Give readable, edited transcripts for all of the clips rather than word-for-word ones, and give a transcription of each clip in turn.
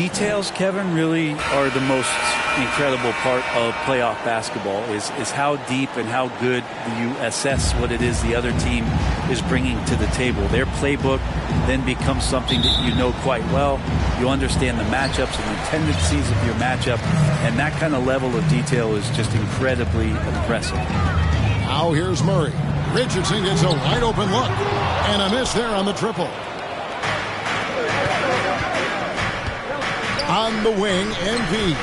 details, Kevin, really are the most incredible part of playoff basketball is how deep and how good you assess what it is the other team is bringing to the table. Their playbook then becomes something that you know quite well. You understand the matchups and the tendencies of your matchup, and that kind of level of detail is just incredibly impressive. Now here's Murray. Richardson gets a wide open look, and a miss there on the triple. On the wing, MP.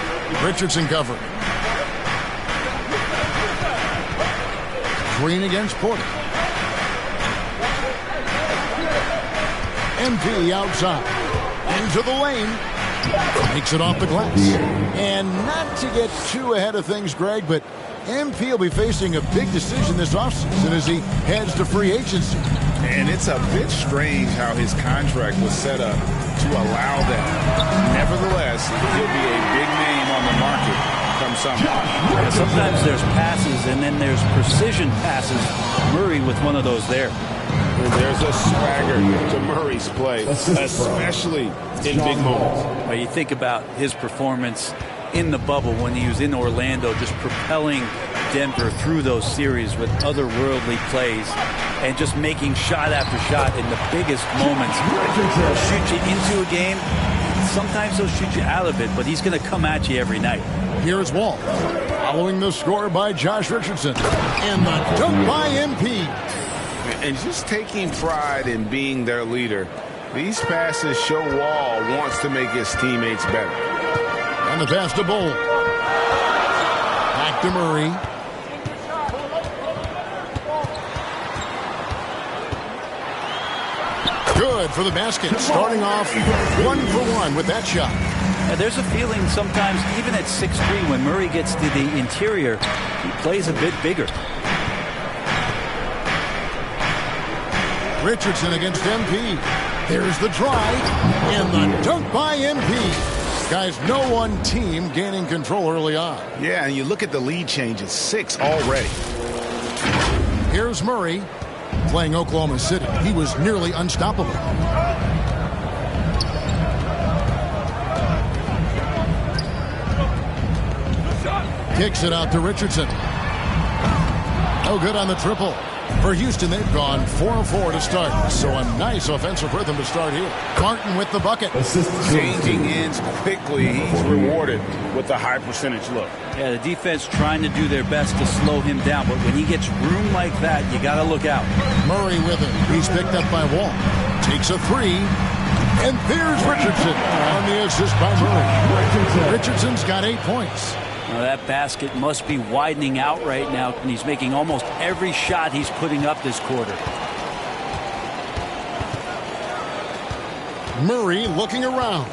Richardson covered. Green against Porter. MP outside. Into the lane. Makes it off the glass. And not to get too ahead of things, Greg, but MP will be facing a big decision this offseason as he heads to free agency. And it's a bit strange how his contract was set up to allow that. Nevertheless, he'll be a big name on the market come summer. Yeah, sometimes there's passes and then there's precision passes. Murray with one of those there. There's a swagger to Murray's play, especially in big moments. Well, you think about his performance in the bubble when he was in Orlando, just propelling Denver through those series with otherworldly plays and just making shot after shot in the biggest moments. He'll shoot you into a game. Sometimes he'll shoot you out of it, but he's going to come at you every night. Here's Wall, following the score by Josh Richardson. And the dunk by MP. And just taking pride in being their leader, these passes show Wall wants to make his teammates better. And the pass to Bull. Back to Murray. Good for the basket. Starting off 1-for-1 with that shot. Now, there's a feeling sometimes, even at 6'3", when Murray gets to the interior, he plays a bit bigger. Richardson against MP. There's the drive. And the dunk by MP. Guys, no one team gaining control early on. Yeah, and you look at the lead changes, 6 already. Here's Murray playing Oklahoma City. He was nearly unstoppable. Kicks it out to Richardson. No good on the triple. For Houston, they've gone 4-4 to start, so a nice offensive rhythm to start here. Martin with the bucket. Changing ends quickly. He's rewarded with a high percentage look. Yeah, the defense trying to do their best to slow him down, but when he gets room like that, you got to look out. Murray with it. He's picked up by Wall. Takes a three. And there's Richardson on the assist by Murray. Richardson's got 8 points. Now that basket must be widening out right now, and he's making almost every shot he's putting up this quarter. Murray looking around.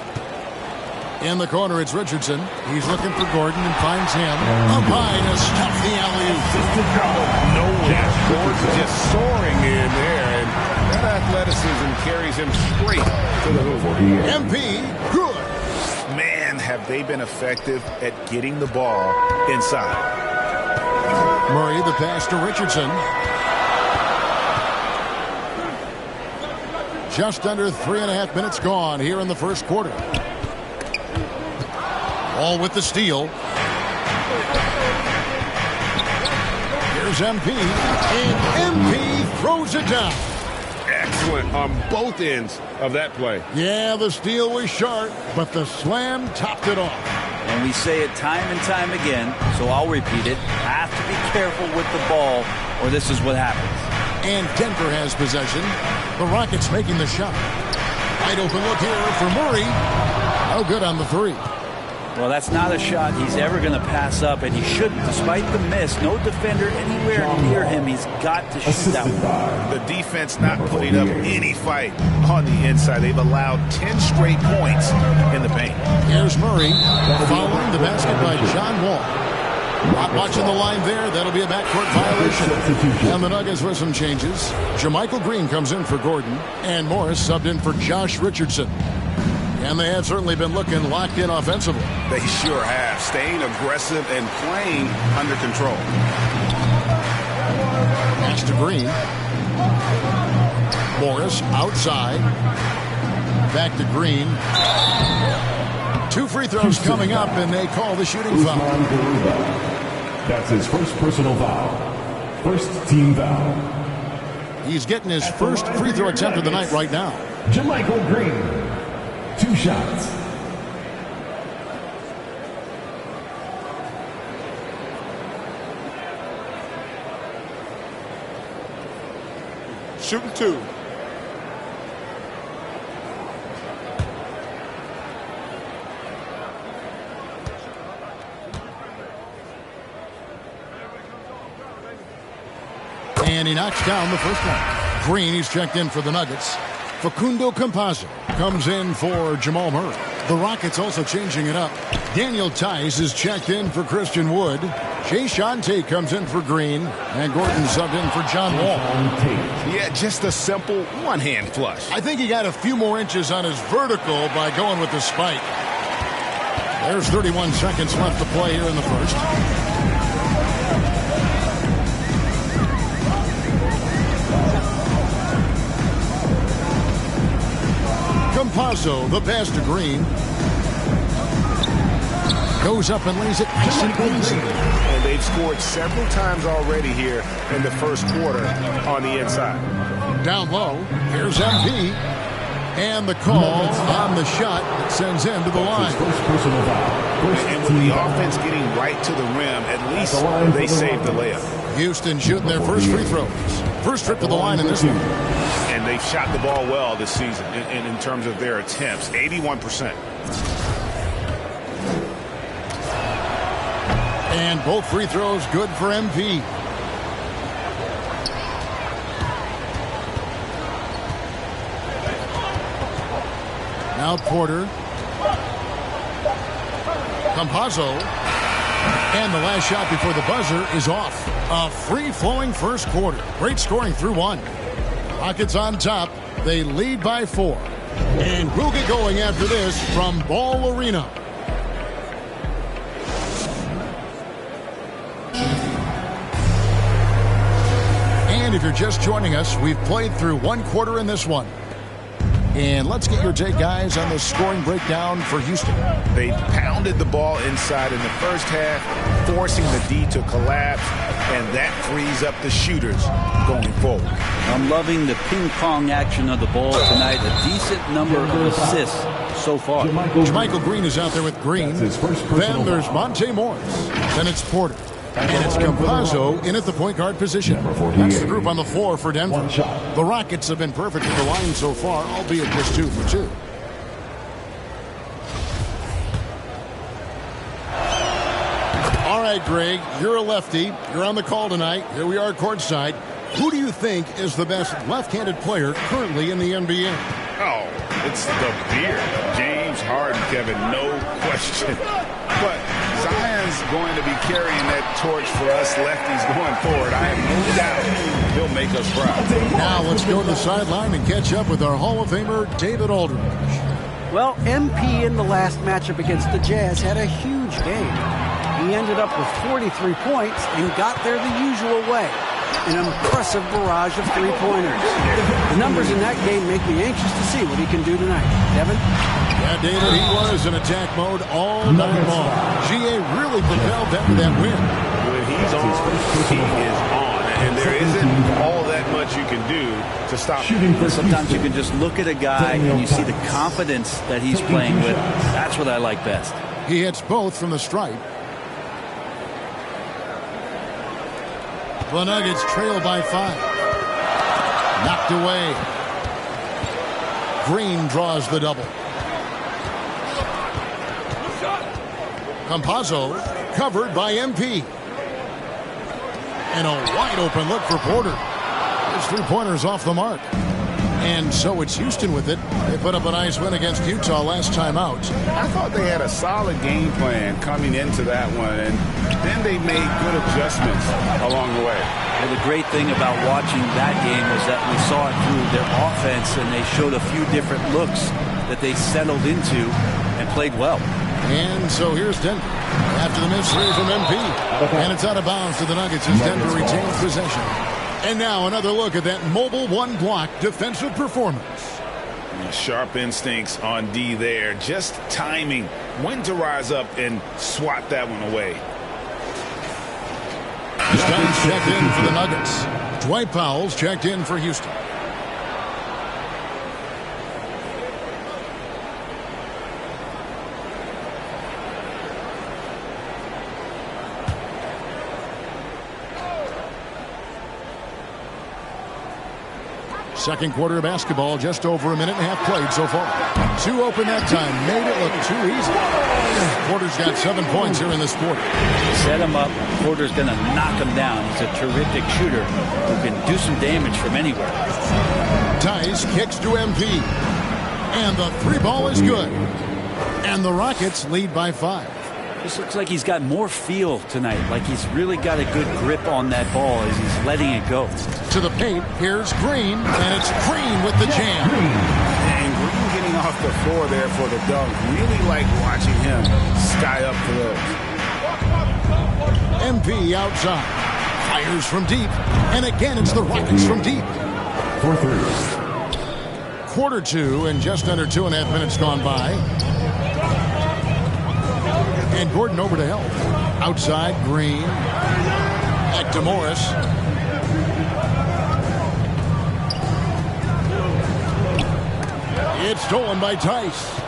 In the corner, it's Richardson. He's looking for Gordon and finds him. Up high to stuff the alley-oop. Gordon just soaring in there, and that athleticism carries him straight to the hoop. MP, good. Man, have they been effective at getting the ball inside. Murray, the pass to Richardson. Just under 3.5 minutes gone here in the first quarter. All with the steal. Here's MP. And MP throws it down. Excellent on both ends of that play. Yeah, the steal was sharp, but the slam topped it off. And we say it time and time again, so I'll repeat it. Have to be careful with the ball, or this is what happens. And Denver has possession. The Rockets making the shot. Wide open look here for Murray. No good on the three. Well, that's not a shot he's ever going to pass up, and he shouldn't. Despite the miss, no defender anywhere near him. He's got to shoot that one. The defense not putting up any fight on the inside. They've allowed 10 straight points in the paint. Here's Murray following the basket by John Wall. Not watching the line there. That'll be a backcourt violation. And the Nuggets with some changes. Jermichael Green comes in for Gordon, and Morris subbed in for Josh Richardson. And they have certainly been looking locked in offensively. They sure have. Staying aggressive and playing under control. Pass to Green. Morris outside. Back to Green. free throws coming up, and they call the shooting foul. That's his first personal foul. First team foul. He's getting his first free throw attempt of the night right now. Jermichael Green, 2 shots. Shooting 2. And he knocks down the first one. Green, he's checked in for the Nuggets. Facundo Campazzo comes in for Jamal Murray. The Rockets also changing it up. Daniel Tice is checked in for Christian Wood. Jay Shante comes in for Green. And Gordon subbed in for John Wall. Yeah, just a simple one-hand flush. I think he got a few more inches on his vertical by going with the spike. There's 31 seconds left to play here in the first. Campazzo, the pass to Green. Goes up and lays it nice and easy. And they've scored several times already here in the first quarter on the inside. Down low, here's MP. And the call on the shot that sends him to the line. And with the offense getting right to the rim, at least they saved the layup. Houston shooting their first free throws. First trip to the line in this one. And they've shot the ball well this season in terms of their attempts, 81%. And both free throws good for MP. Now Porter. Campazzo. And the last shot before the buzzer is off. A free-flowing first quarter. Great scoring through one. Rockets on top. They lead by 4. And we'll get going after this from Ball Arena. And if you're just joining us, we've played through one quarter in this one. And let's get your take, guys, on the scoring breakdown for Houston. They pounded the ball inside in the first half, forcing the D to collapse, and that frees up the shooters going forward. I'm loving the ping-pong action of the ball tonight. A decent number of assists so far. Jermichael Green is out there with Green. Then there's Monte Morris. Then it's Porter. And it's Campazzo in at the point guard position. That's the group on the floor for Denver. The Rockets have been perfect at the line so far, albeit just 2 for 2. All right, Greg, you're a lefty. You're on the call tonight. Here we are courtside. Who do you think is the best left-handed player currently in the NBA? Oh, it's the beard. James Harden, Kevin, no question. But Zion's going to be carrying that torch for us lefties going forward. I have no doubt he'll make us proud. Now let's go to the sideline and catch up with our Hall of Famer, David Aldridge. Well, MP in the last matchup against the Jazz had a huge game. He ended up with 43 points and got there the usual way. An impressive barrage of three-pointers. The numbers in that game make me anxious to see what he can do tonight. Devin? Yeah, David, he was in attack mode all night long. GA really propelled them to that win. When he's on, he is on. And there isn't all that much you can do to stop him. Sometimes you can just look at a guy and you see the confidence that he's playing with. That's what I like best. He hits both from the stripe. The Nuggets trail by 5. Knocked away. Green draws the double. Campazzo covered by MP. And a wide open look for Porter. His three-pointer's off the mark. And so it's Houston with it. They put up a nice win against Utah last time out. I thought they had a solid game plan coming into that one, and then they made good adjustments along the way. Well, the great thing about watching that game was that we saw it through their offense, and they showed a few different looks that they settled into and played well. And so here's Denver after the miss three from MP. And it's out of bounds to the Nuggets as Denver retains possession. And now another look at that mobile one-block defensive performance. Sharp instincts on D there. Just timing when to rise up and swat that one away. Stone's checked in for the Nuggets. Dwight Powell's checked in for Houston. Second quarter of basketball, just over a minute and a half played so far. Two open that time, made it look too easy. Porter's got 7 points here in this quarter. Set him up. Porter's going to knock him down. He's a terrific shooter who can do some damage from anywhere. Tice kicks to MP. And the three ball is good. And the Rockets lead by 5. This looks like he's got more feel tonight, like he's really got a good grip on that ball as he's letting it go. To the paint, here's Green, and it's Green with the jam. And Green getting off the floor there for the dunk. Really like watching him sky up for those. MP outside. Fires from deep. And again, it's the Rockets from deep. 4-3. Quarter 2, and just under 2.5 minutes gone by. And Gordon over to help. Outside, Green. Back to Morris. It's stolen by Tice.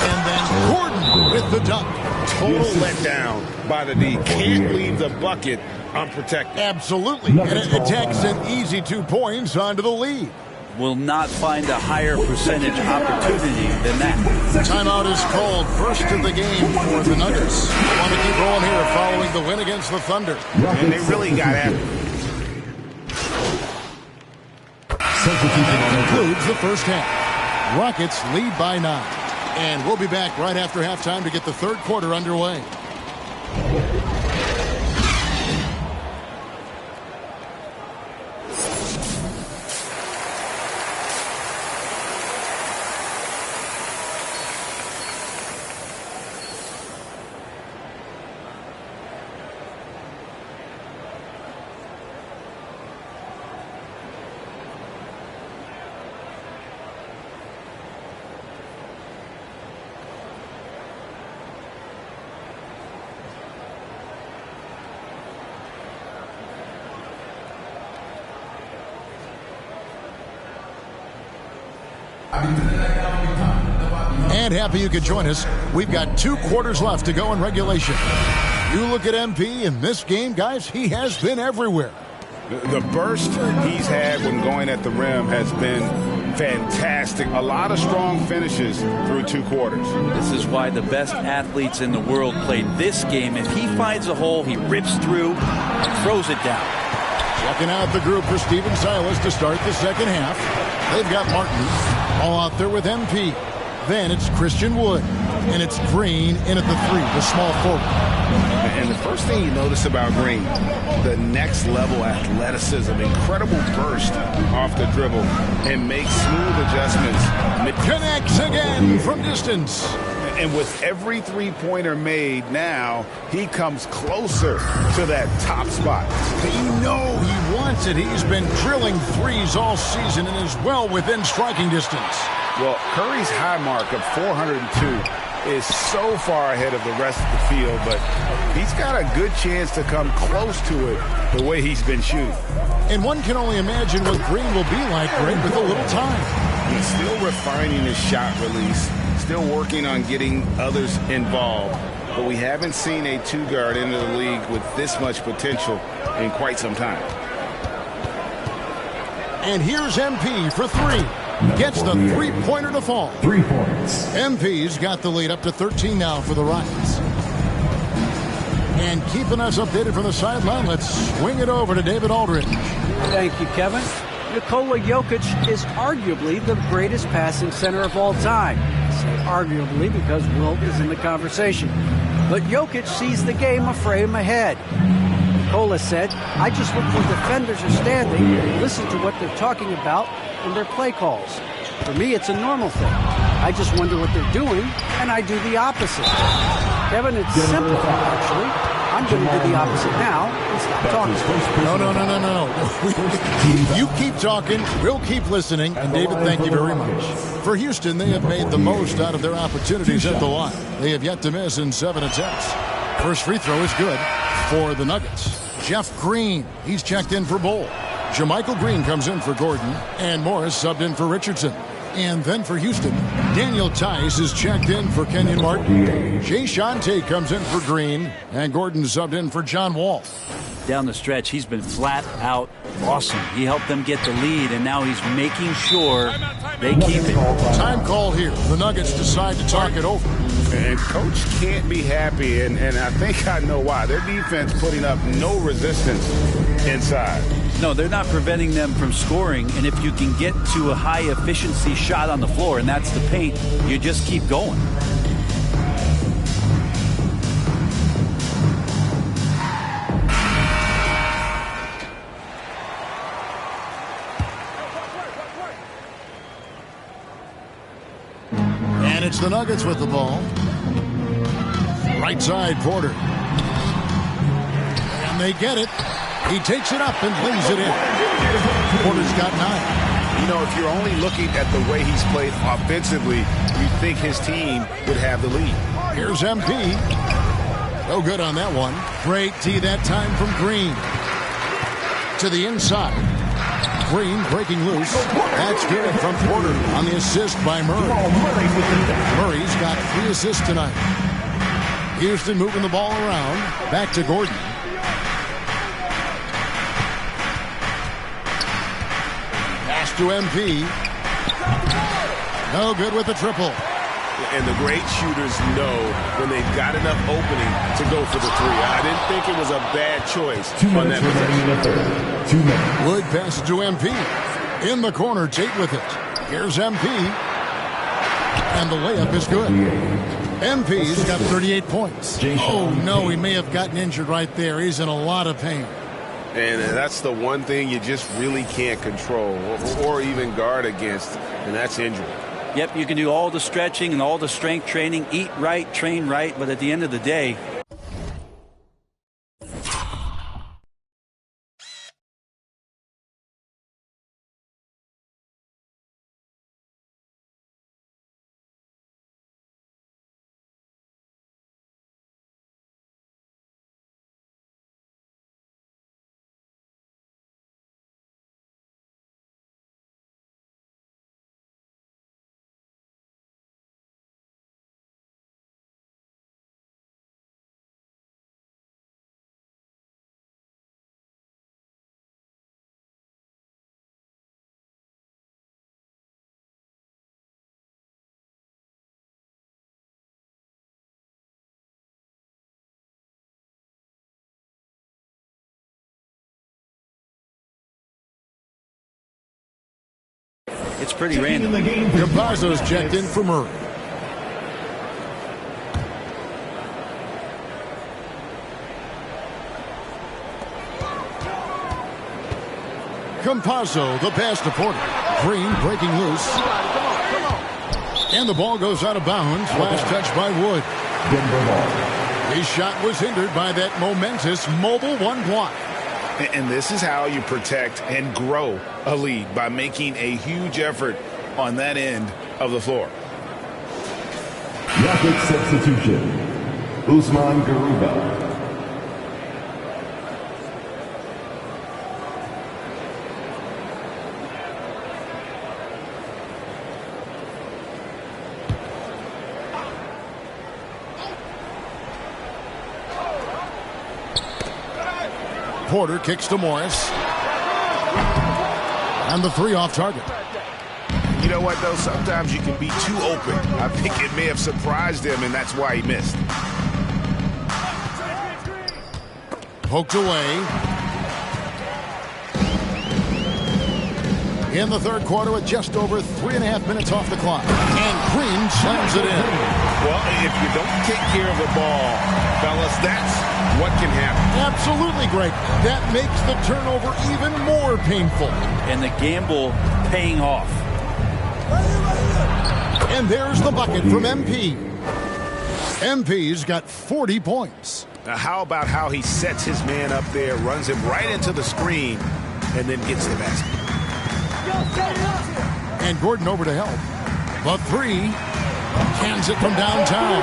And then Gordon with the dunk. Total letdown by the D. Can't leave the bucket unprotected. Absolutely. And it takes an easy 2 points onto the lead. Will not find a higher percentage opportunity than that. Timeout is called. First of the game for the Nuggets. Want to keep rolling here following the win against the Thunder. And they really got after it. That concludes the first half. Rockets lead by 9. And we'll be back right after halftime to get the third quarter underway. And happy you could join us. We've got 2 quarters left to go in regulation. You look at MP in this game, guys, he has been everywhere. The burst he's had when going at the rim has been fantastic. A lot of strong finishes through 2 quarters. This is why the best athletes in the world play this game. If he finds a hole, he rips through and throws it down. Checking out the group for Steven Silas to start the second half. They've got Martin all out there with MP. Then it's Christian Wood. And it's Green in at the 3, the small forward. And the first thing you notice about Green, the next level athleticism, incredible burst off the dribble, and makes smooth adjustments. Connects again from distance. And with every three-pointer made now, he comes closer to that top spot. You know he wants it. He's been drilling threes all season and is well within striking distance. Well, Curry's high mark of 402 is so far ahead of the rest of the field, but he's got a good chance to come close to it the way he's been shooting. And one can only imagine what Green will be like, Greg, with a little time. He's still refining his shot release, still working on getting others involved, but we haven't seen a 2-guard into the league with this much potential in quite some time. And here's MP for 3. Gets the 3-pointer to fall. 3 points. MP's got the lead up to 13 now for the Rockets. And keeping us updated from the sideline, let's swing it over to David Aldridge. Thank you, Kevin. Nikola Jokic is arguably the greatest passing center of all time. I say arguably because Wilt is in the conversation. But Jokic sees the game a frame ahead. Nikola said, I just look where defenders are standing and listen to what they're talking about in their play calls. For me, it's a normal thing. I just wonder what they're doing, and I do the opposite. Kevin, it's simple, actually. I'm going to do the opposite now and stop talking. No. You keep talking, we'll keep listening. And David, thank you very much. For Houston, they have made the most out of their opportunities at the line. They have yet to miss in 7 attempts. First free throw is good for the Nuggets. Jeff Green, he's checked in for Bull. Jermichael Green comes in for Gordon, and Morris subbed in for Richardson. And then for Houston, Daniel Tice is checked in for Kenyon Martin. Jay Shante comes in for Green, and Gordon subbed in for John Wall. Down the stretch, he's been flat out awesome. He helped them get the lead, and now he's making sure they keep it. Time call here. The Nuggets decide to talk it over. And Coach can't be happy, and I think I know why. Their defense putting up no resistance inside. No, they're not preventing them from scoring, and if you can get to a high-efficiency shot on the floor, and that's the paint, you just keep going. And it's the Nuggets with the ball. Right side, Porter. And they get it. He takes it up and lays it in. Porter's got 9. You know, if you're only looking at the way he's played offensively, you'd think his team would have the lead. Here's MP. No good on that one. Great tee that time from Green. To the inside. Green breaking loose. That's good from Porter on the assist by Murray. Murray's got 3 assists tonight. Houston moving the ball around. Back to Gordon. Pass to MP. No good with the triple. And the great shooters know when they've got enough opening to go for the 3. I didn't think it was a bad choice on that possession. 2 minutes. Wood passes to MP. In the corner, Tate with it. Here's MP. And the layup is good. MP's got 38 points. Oh, no, he may have gotten injured right there. He's in a lot of pain. And that's the one thing you just really can't control or even guard against, and that's injury. Yep, you can do all the stretching and all the strength training, eat right, train right, but at the end of the day, it's pretty random. Campazzo's checked in for Murray. Campazzo, the pass to Porter. Green breaking loose. And the ball goes out of bounds. Last touch by Wood. His shot was hindered by that momentous mobile 1 block. And this is how you protect and grow a lead, by making a huge effort on that end of the floor. Rapid substitution. Usman Garuba. Porter kicks to Morris. And the 3 off target. You know what, though? Sometimes you can be too open. I think it may have surprised him, and that's why he missed. Poked away. In the third quarter with just over 3.5 minutes off the clock. And Green slams it in. Well, if you don't take care of the ball, fellas, that's what can happen. Absolutely great. That makes the turnover even more painful. And the gamble paying off. And there's the bucket from MP. MP's got 40 points. How about how he sets his man up there, runs him right into the screen, and then gets the basket. And Gordon over to help. The three. Cans it from downtown.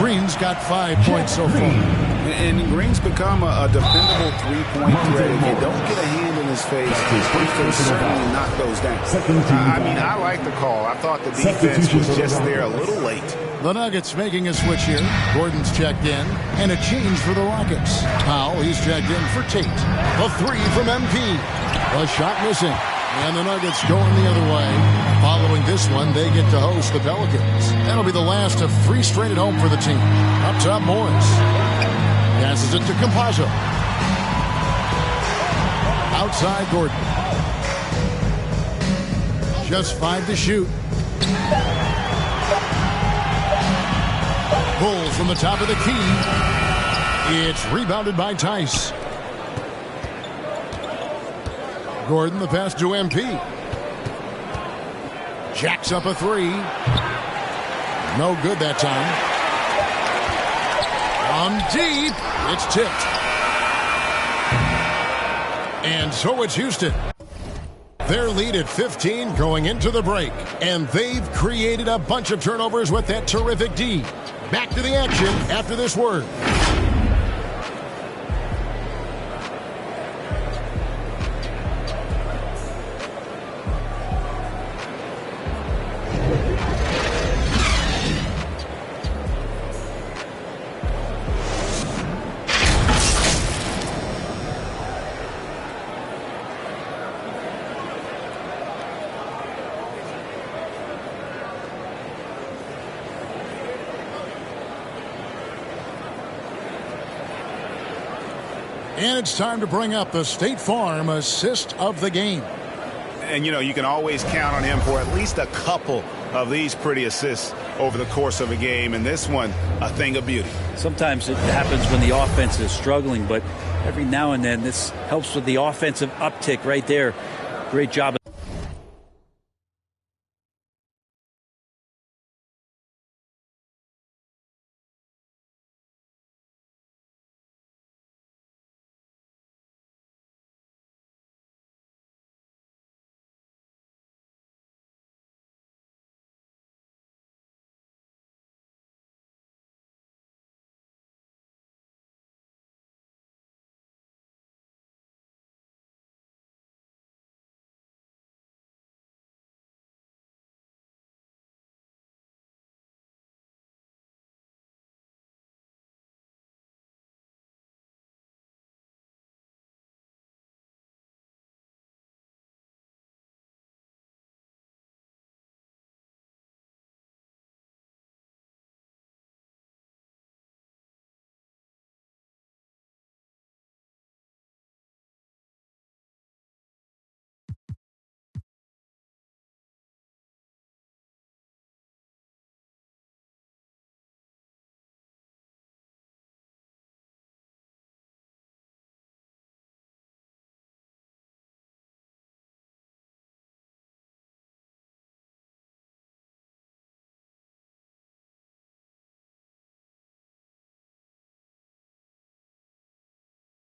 Green's got 5 points so far. And Green's become a dependable three-point threat. If you don't get a hand in his face, he can certainly knock those down. I mean, I like the call. I thought the defense was just there a little late. The Nuggets making a switch here. Gordon's checked in. And a change for the Rockets. Powell, he's checked in for Tate. The three from MP. The shot missing. And the Nuggets going the other way. Following this one, they get to host the Pelicans. That'll be the last of 3 straight at home for the team. Up top, Morris. Passes it to Campazzo. Outside, Gordon. Just 5 to shoot. Bulls from the top of the key. It's rebounded by Tice. Gordon, the pass to MP. Jacks up a 3. No good that time. From deep, it's tipped. And so it's Houston. Their lead at 15 going into the break. And they've created a bunch of turnovers with that terrific D. Back to the action after this word. And it's time to bring up the State Farm assist of the game. And, you know, you can always count on him for at least a couple of these pretty assists over the course of a game. And this one, a thing of beauty. Sometimes it happens when the offense is struggling, but every now and then this helps with the offensive uptick right there. Great job.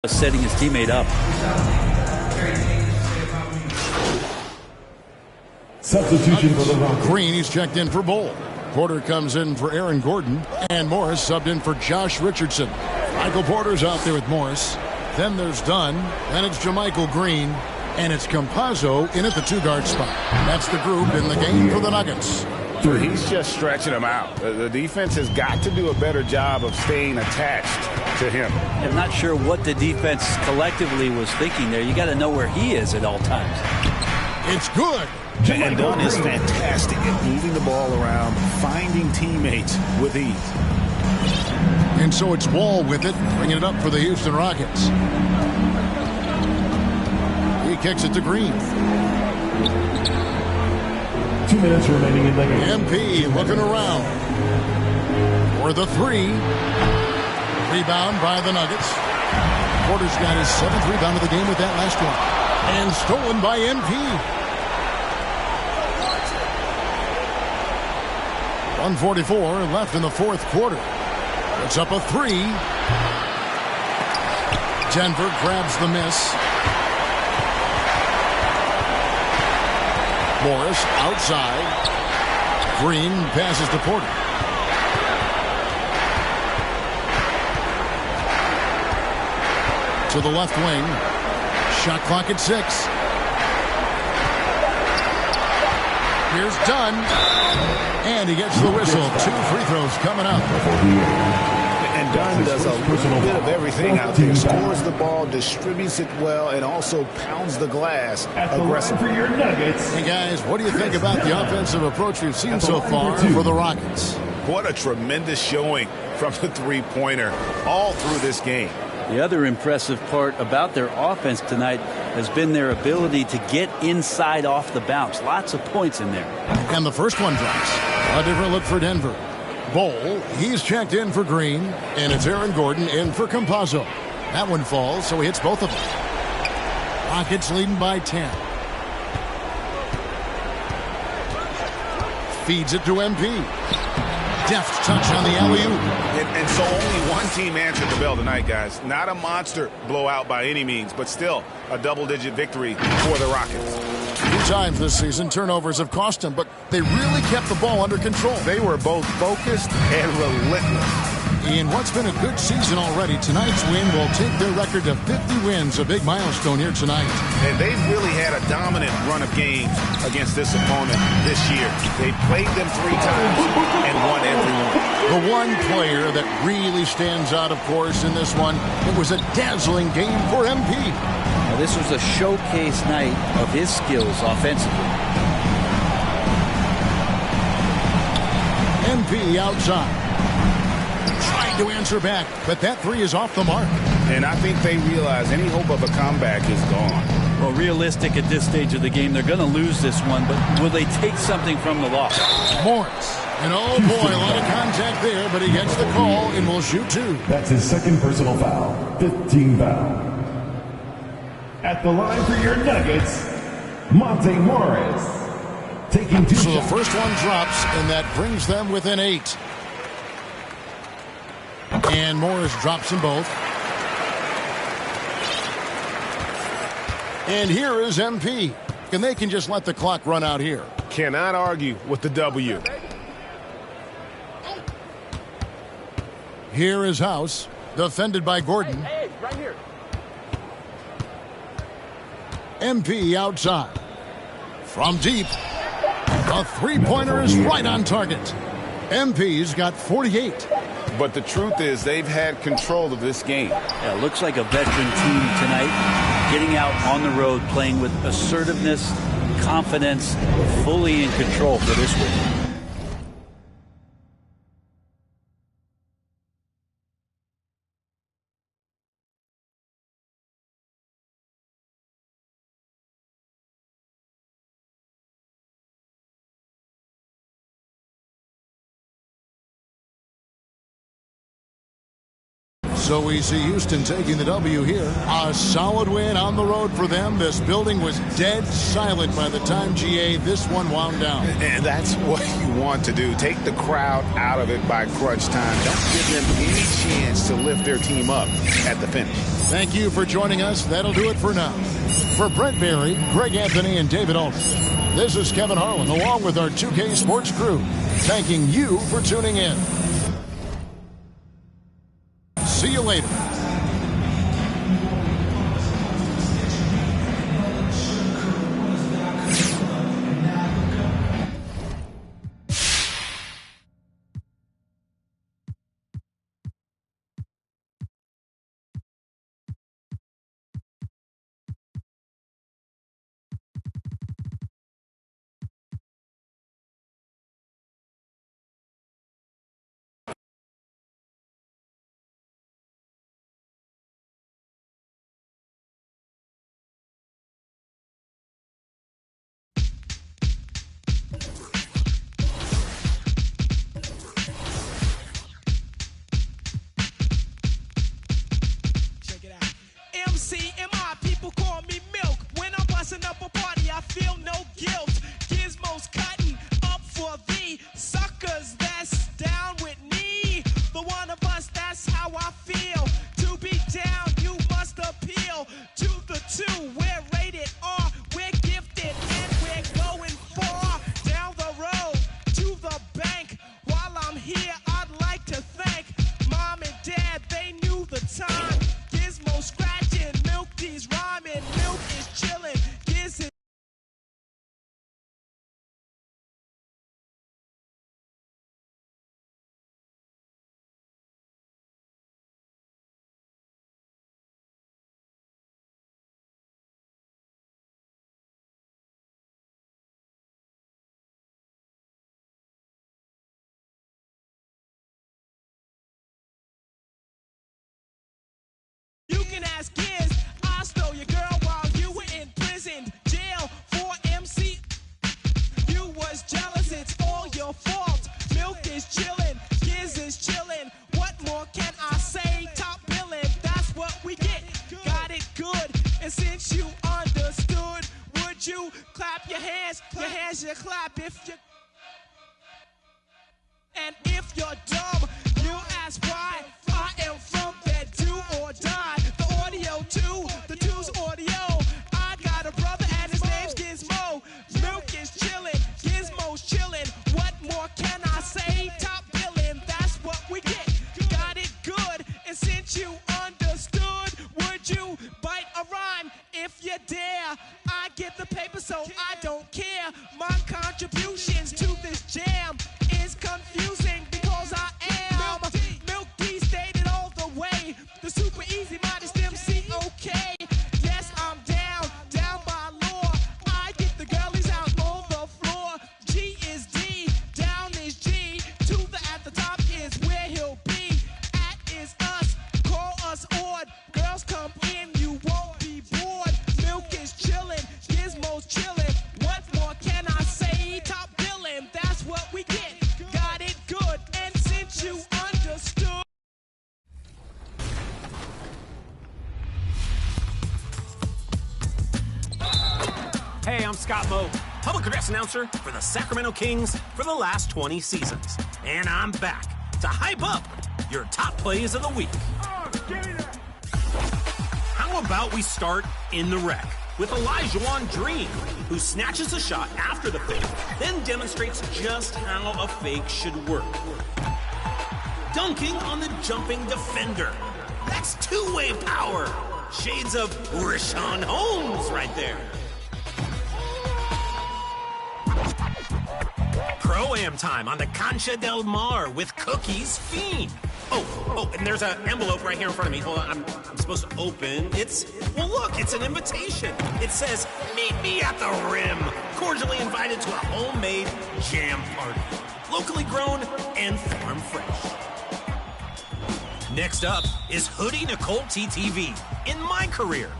Setting his teammate up. Substitution for the Rockets. Green, he's checked in for Bull. Porter comes in for Aaron Gordon. And Morris subbed in for Josh Richardson. Michael Porter's out there with Morris. Then there's Dunn. Then it's Jermichael Green. And it's Campazzo in at the 2-guard spot. That's the group in the game for the Nuggets. He's just stretching him out. The defense has got to do a better job of staying attached to him. I'm not sure what the defense collectively was thinking there. You got to know where he is at all times. It's good. And Dunn is fantastic at moving the ball around, finding teammates with ease. And so it's Wall with it, bringing it up for the Houston Rockets. He kicks it to Green. 2 minutes remaining in the game. MP looking around for the 3. Rebound by the Nuggets. Porter's got his 7th rebound of the game with that last one. And stolen by MP. 1:44 left in the 4th quarter. Puts up a three. Denver grabs the miss. Morris outside. Green passes to Porter. To the left wing. Shot clock at 6. Here's Dunn. And he gets the whistle. 2 free throws coming up. And Dunn does a little bit of everything out there. Scores the ball, distributes it well, and also pounds the glass aggressively. Hey, guys, what do you think about the offensive approach we've seen so far for the Rockets? What a tremendous showing from the three-pointer all through this game. The other impressive part about their offense tonight has been their ability to get inside off the bounce. Lots of points in there. And the first one drops. A different look for Denver. Bowl, he's checked in for Green, and it's Aaron Gordon in for Campazzo. That one falls, so he hits both of them. Rockets leading by 10. Feeds it to MP. Deft touch on the alley-oop. And so only one team answered the bell tonight, guys. Not a monster blowout by any means, but still a double-digit victory for the Rockets. 2 times this season, turnovers have cost them, but they really kept the ball under control. They were both focused and relentless. In what's been a good season already, tonight's win will take their record to 50 wins, a big milestone here tonight. And they've really had a dominant run of games against this opponent this year. They played them 3 times and won every one. The one player that really stands out, of course, in this one, it was a dazzling game for MP. Now, this was a showcase night of his skills offensively. MP outside. Trying to answer back, but that 3 is off the mark. And I think they realize any hope of a comeback is gone. Well, realistic at this stage of the game, they're going to lose this one, but will they take something from the loss? Morris. And oh boy, a lot of contact there, but he gets the call and will shoot 2. That's his second personal foul. 15 foul. At the line for your Nuggets, Monte Morris. Taking 2 So the shots. first one drops, and that brings them within 8. And Morris drops them both. And here is MP. And they can just let the clock run out here. Cannot argue with the W. Here is House, defended by Gordon. Hey, right here. MP outside. From deep. The three-pointer is right on target. MP's got 48. But the truth is they've had control of this game. Yeah, looks like a veteran team tonight, getting out on the road, playing with assertiveness, confidence, fully in control for this win. So we see Houston taking the W here. A solid win on the road for them. This building was dead silent by the time, GA, this one wound down. And that's what you want to do. Take the crowd out of it by crunch time. Don't give them any chance to lift their team up at the finish. Thank you for joining us. That'll do it for now. For Brent Berry, Greg Anthony, and David Aldridge, this is Kevin Harlan along with our 2K Sports crew, thanking you for tuning in. See you later. you clap if you... And if you're dumb, you ask why. I am from bed, do or die. The audio too, the two's audio. I got a brother and his name's Gizmo. Milk is chillin', Gizmo's chillin'. What more can I say? Top billin', that's what we get. Got it good, and since you understood, would you bite a rhyme if you dare? I get the paper, so I don't care. My contributions to this jam is confusing because I am Milk D stated all the way. The super easy modest MC, okay. Yes, I'm down by law. I get the girlies out on the floor. G is D, down is G. To the at the top is where he'll be. At is us, call us odd. Girls come in, you won't be bored. Milk is chillin', Gizmo's chillin'. What more can I say? Top billin', that's what we get. Got it good, and since you understood. Hey, I'm Scott Moe, public address announcer for the Sacramento Kings for the last 20 seasons. And I'm back to hype up your top plays of the week. How about we start in the rec with Elijah Dream, who snatches a shot after the fake, then demonstrates just how a fake should work. Dunking on the jumping defender. That's two-way power. Shades of Rashawn Holmes right there. Pro-Am time on the Cancha del Mar with Cookies Fiend. Oh, and there's an envelope right here in front of me. Hold on, I'm supposed to open. Well, look, it's an invitation. It says, meet me at the rim. Cordially invited to a homemade jam party. Locally grown and farm fresh. Next up is Hoodie Nicole TTV in my career.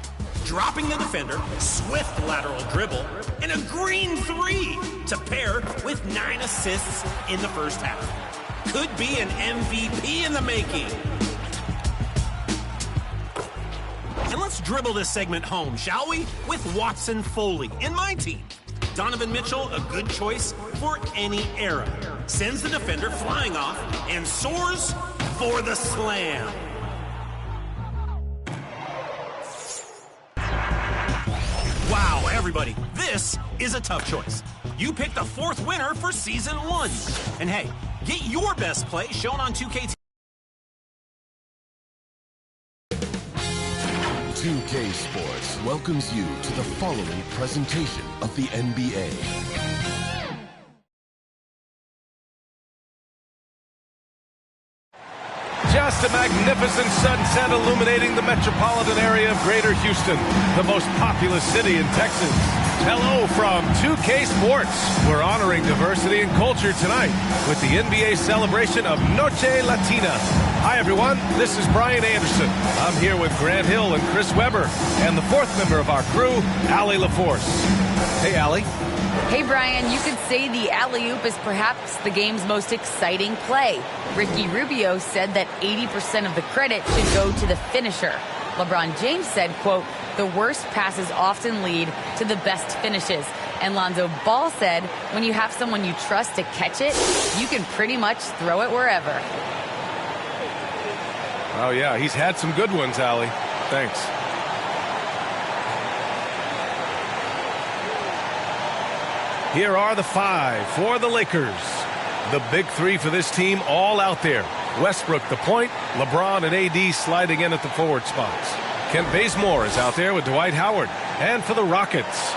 Dropping the defender, swift lateral dribble, and a green three to pair with 9 assists in the first half. Could be an MVP in the making. And let's dribble this segment home, shall we? With Watson Foley in my team. Donovan Mitchell, a good choice for any era. Sends the defender flying off and soars for the slam. Wow, everybody, this is a tough choice. You picked the 4th winner for Season 1. And hey, get your best play shown on 2K. 2K Sports welcomes you to the following presentation of the NBA. Just a magnificent sunset illuminating the metropolitan area of Greater Houston, the most populous city in Texas. Hello from 2K Sports. We're honoring diversity and culture tonight with the NBA celebration of Noche Latina. Hi, everyone. This is Brian Anderson. I'm here with Grant Hill and Chris Webber, and the 4th member of our crew, Allie LaForce. Hey, Allie. Hey, Brian, you could say the alley-oop is perhaps the game's most exciting play. Ricky Rubio said that 80% of the credit should go to the finisher. LeBron James said, quote, the worst passes often lead to the best finishes. And Lonzo Ball said, when you have someone you trust to catch it, you can pretty much throw it wherever. Oh, yeah, he's had some good ones, Allie. Thanks. Here are the 5 for the Lakers. The big 3 for this team all out there. Westbrook the point, LeBron and AD sliding in at the forward spots. Kent Bazemore is out there with Dwight Howard. And for the Rockets,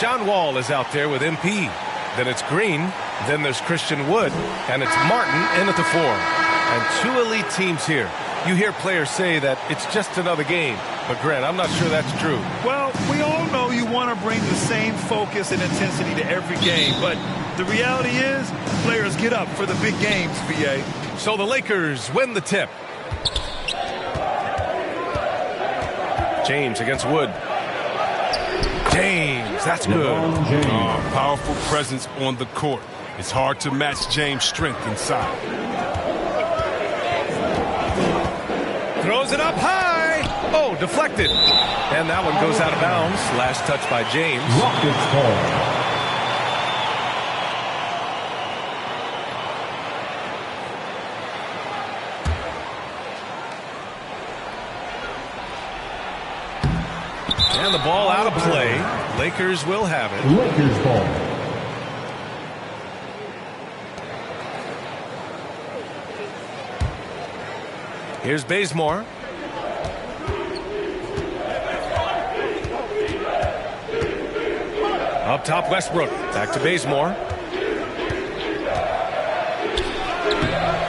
John Wall is out there with MP. Then it's Green, then there's Christian Wood, and it's Martin in at the 4. And 2 elite teams here. You hear players say that it's just another game. But, Grant, I'm not sure that's true. Well, we all know you want to bring the same focus and intensity to every game. But the reality is, players get up for the big games, B.A. So the Lakers win the tip. James against Wood. James, that's good. Powerful presence on the court. It's hard to match James' strength inside. Throws it up high. Oh, deflected. And that one goes out of bounds. Last touch by James. And the ball out of play. Lakers will have it. Lakers ball. Here's Bazemore. Up top, Westbrook. Back to Bazemore.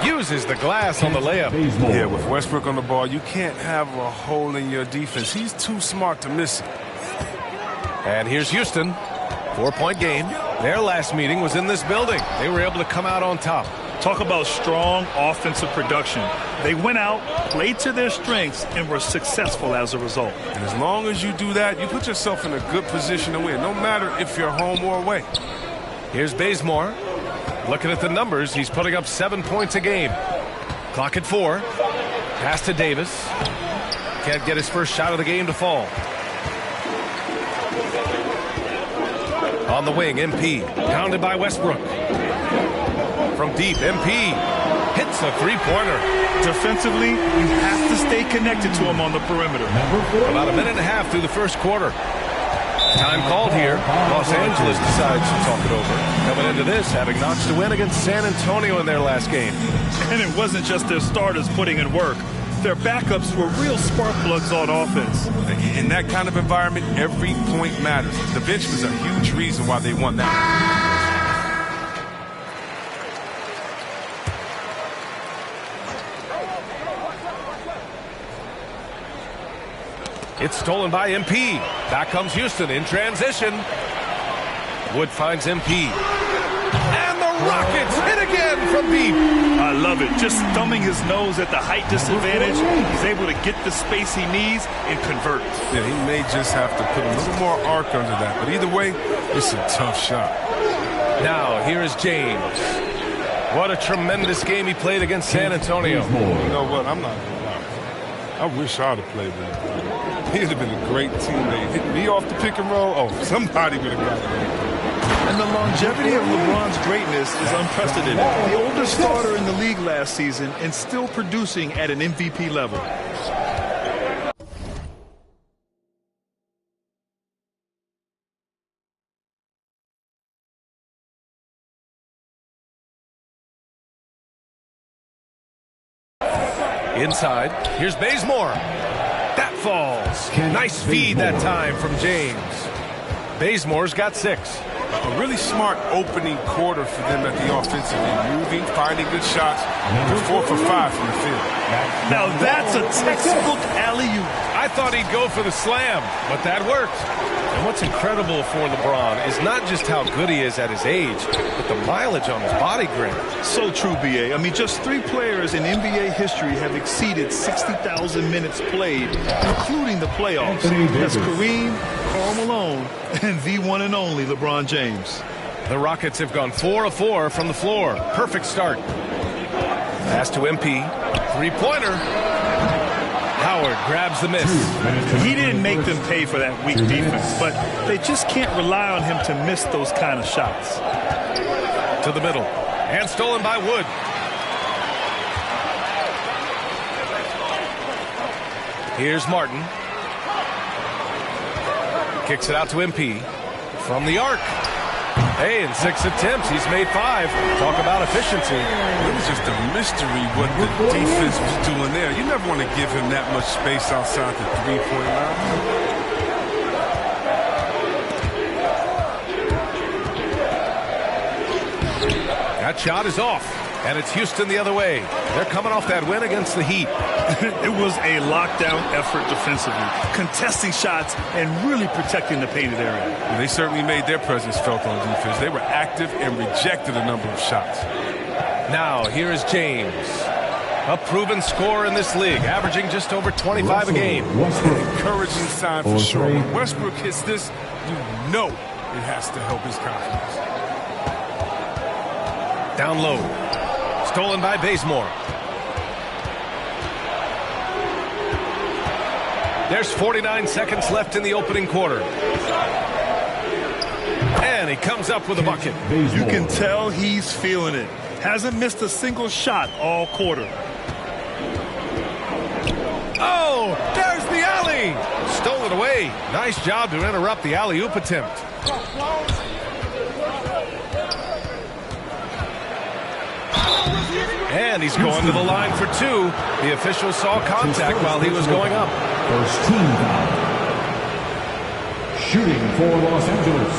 Uses the glass on the layup. Yeah, with Westbrook on the ball, you can't have a hole in your defense. He's too smart to miss it. And here's Houston. 4-point game. Their last meeting was in this building. They were able to come out on top. Talk about strong offensive production. They went out, played to their strengths, and were successful as a result. And as long as you do that, you put yourself in a good position to win, no matter if you're home or away. Here's Bazemore. Looking at the numbers, he's putting up 7 points a game. Clock at 4. Pass to Davis. Can't get his first shot of the game to fall. On the wing, MP. Pounded by Westbrook. From deep, MP hits a three-pointer. Defensively, you have to stay connected to him on the perimeter. About a minute and a half through the first quarter. Time called here. Los Angeles decides to talk it over. Coming into this, having notched a win against San Antonio in their last game. And it wasn't just their starters putting in work. Their backups were real spark plugs on offense. In that kind of environment, every point matters. The bench was a huge reason why they won that. It's stolen by MP. Back comes Houston in transition. Wood finds MP. And the Rockets hit again from deep. I love it. Just thumbing his nose at the height disadvantage. He's able to get the space he needs and convert. Yeah, he may just have to put a little more arc under that. But either way, it's a tough shot. Now, here is James. What a tremendous game he played against San Antonio. You know what? I'm not going to lie. I wish I'd have played with him. He'd have been a great teammate. Hit me off the pick and roll. Oh, somebody would have got it. And the longevity of LeBron's greatness is unprecedented. The oldest starter in the league last season and still producing at an MVP level. Inside, here's Bazemore. That falls. Nice feed that time from James. Bazemore's got 6. A really smart opening quarter for them at the offensive end. Moving, finding good shots. They're 4 for 5 from the field. Now that's a textbook alley-oop. I thought he'd go for the slam, but that worked. And what's incredible for LeBron is not just how good he is at his age, but the mileage on his body grip. So true, B.A. I mean, just 3 players in NBA history have exceeded 60,000 minutes played, including the playoffs. That's Kareem, Karl Malone, and the one and only LeBron James. The Rockets have gone 4 of 4 from the floor. Perfect start. Pass to MP. Three-pointer. Howard grabs the miss. He didn't make them pay for that weak defense, but they just can't rely on him to miss those kind of shots. To the middle. And stolen by Wood. Here's Martin. Kicks it out to MP. From the arc. Hey, in 6 attempts, he's made 5. Talk about efficiency. It was just a mystery what the defense was doing there. You never want to give him that much space outside the three-point line. That shot is off, and it's Houston the other way. They're coming off that win against the Heat. It was a lockdown effort defensively, contesting shots and really protecting the painted area. And they certainly made their presence felt on defense. They were active and rejected a number of shots. Now, here is James. A proven scorer in this league, averaging just over 25 a game. Encouraging sign for sure. When Westbrook hits this, you know it has to help his confidence. Down low. Stolen by Bazemore. There's 49 seconds left in the opening quarter. And he comes up with a bucket. You can tell he's feeling it. Hasn't missed a single shot all quarter. Oh, there's the alley. Stole it away. Nice job to interrupt the alley-oop attempt. And he's going to the line for two. The official saw contact while he was going up. First team foul. Shooting for Los Angeles,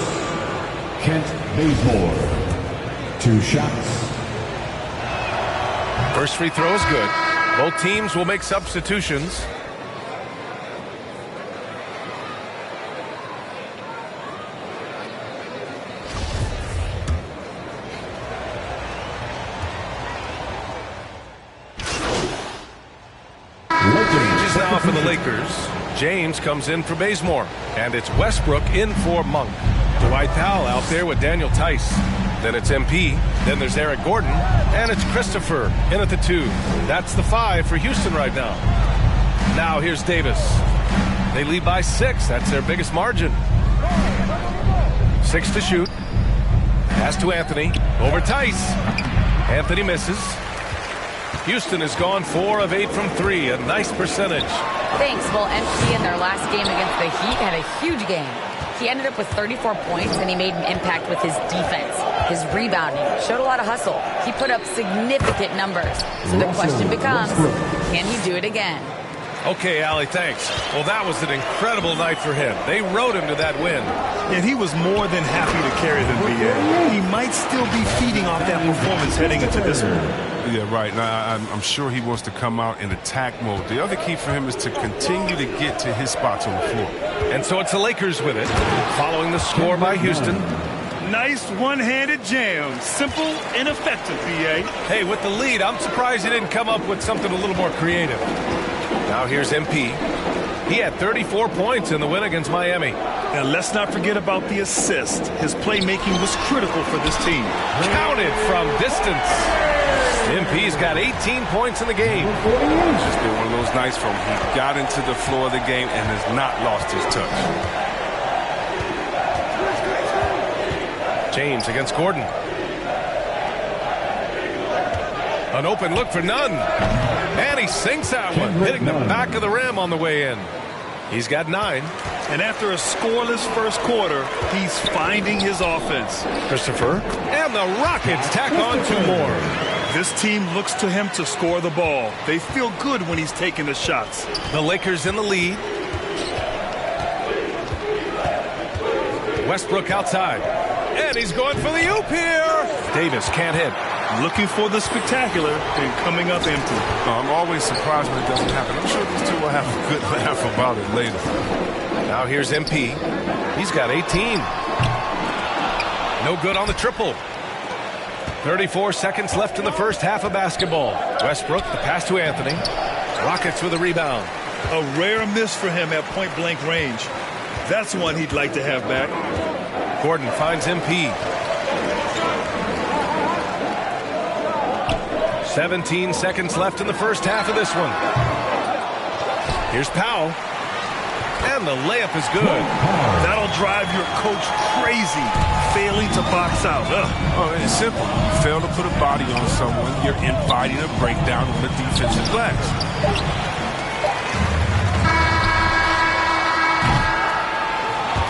Kent Bazemore. 2 shots. First free throw is good. Both teams will make substitutions. Changes now for the Lakers. James comes in for Bazemore. And it's Westbrook in for Monk. Dwight Powell out there with Daniel Tice. Then it's MP. Then there's Eric Gordon. And it's Christopher in at the 2. That's the 5 for Houston right now. Now here's Davis. They lead by 6. That's their biggest margin. 6 to shoot. Pass to Anthony. Over Tice. Anthony misses. Houston has gone 4 of 8 from 3. A nice percentage. Thanks. Well, MP in their last game against the Heat had a huge game. He ended up with 34 points, and he made an impact with his defense. His rebounding showed a lot of hustle. He put up significant numbers. So the question becomes, can he do it again? Okay, Allie, thanks. Well, that was an incredible night for him. They rode him to that win. And he was more than happy to carry them, B.A. He might still be feeding off that performance heading into this one. Yeah, right. Now, I'm sure he wants to come out in attack mode. The other key for him is to continue to get to his spots on the floor. And so it's the Lakers with it, following the score by Houston. Nice one-handed jam. Simple and effective, B.A. Hey, with the lead, I'm surprised he didn't come up with something a little more creative. Now here's MP. He had 34 points in the win against Miami. And let's not forget about the assist. His playmaking was critical for this team. Counted from distance. MP's got 18 points in the game. It's just been one of those nights from he got into the floor of the game and has not lost his touch. James against Gordon. An open look for none. And he sinks that one, hitting the back of the rim on the way in. He's got 9. And after a scoreless first quarter, he's finding his offense. Christopher. And the Rockets tack on 2 more. This team looks to him to score the ball. They feel good when he's taking the shots. The Lakers in the lead. Westbrook outside. And he's going for the oop here. Davis can't hit. Looking for the spectacular and coming up empty. I'm always surprised when it doesn't happen. I'm sure these two will have a good laugh about it later. Now here's MP. He's got 18. No good on the triple. 34 seconds left in the first half of basketball. Westbrook, the pass to Anthony. Rockets with a rebound. A rare miss for him at point-blank range. That's one he'd like to have back. Gordon finds MP. 17 seconds left in the first half of this one. Here's Powell. And the layup is good. That'll drive your coach crazy, failing to box out. Oh, it's simple. You fail to put a body on someone, you're inviting a breakdown on the defensive glass.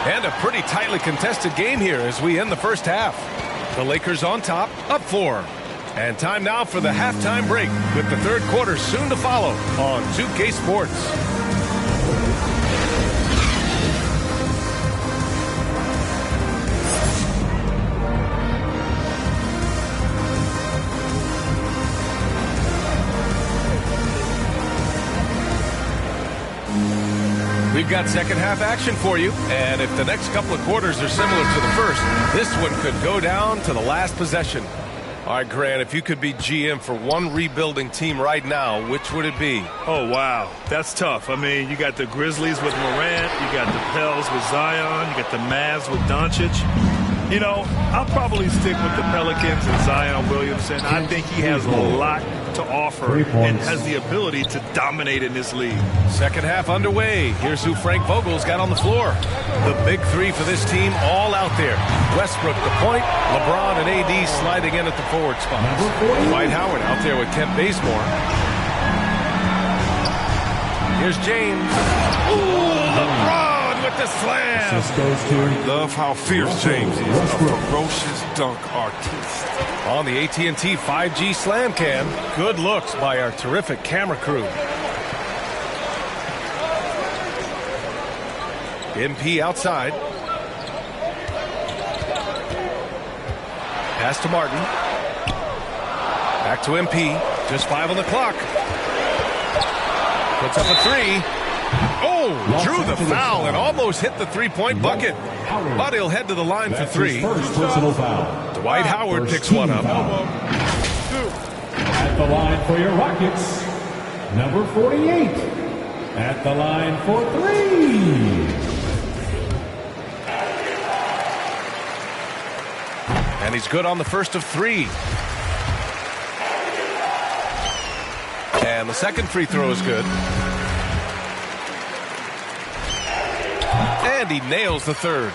And a pretty tightly contested game here as we end the first half. The Lakers on top, up 4. And time now for the halftime break with the third quarter soon to follow on 2K Sports. We've got second half action for you, and if the next couple of quarters are similar to the first, this one could go down to the last possession. All right, Grant, if you could be GM for one rebuilding team right now, which would it be? Oh, wow. That's tough. I mean, you got the Grizzlies with Morant, you got the Pels with Zion, you got the Mavs with Doncic. You know, I'll probably stick with the Pelicans and Zion Williamson. I think he has a lot to offer and has the ability to dominate in this league. Second half underway. Here's who Frank Vogel's got on the floor. The big 3 for this team all out there. Westbrook the point, LeBron and AD sliding in at the forward spots. Dwight Howard out there with Kent Bazemore. Here's James. Ooh, LeBron with the slam. I love how fierce James is. A ferocious dunk artist. On the AT&T 5G Slam Cam, good looks by our terrific camera crew. MP outside. Pass to Martin. Back to MP. Just 5 on the clock. Puts up a 3. Oh, drew the foul and almost hit the three-point bucket. But he'll head to the line for 3. Dwight Howard picks one up. At the line for your Rockets, number 48. At the line for 3. And he's good on the first of 3. And the second free throw is good. And he nails the third.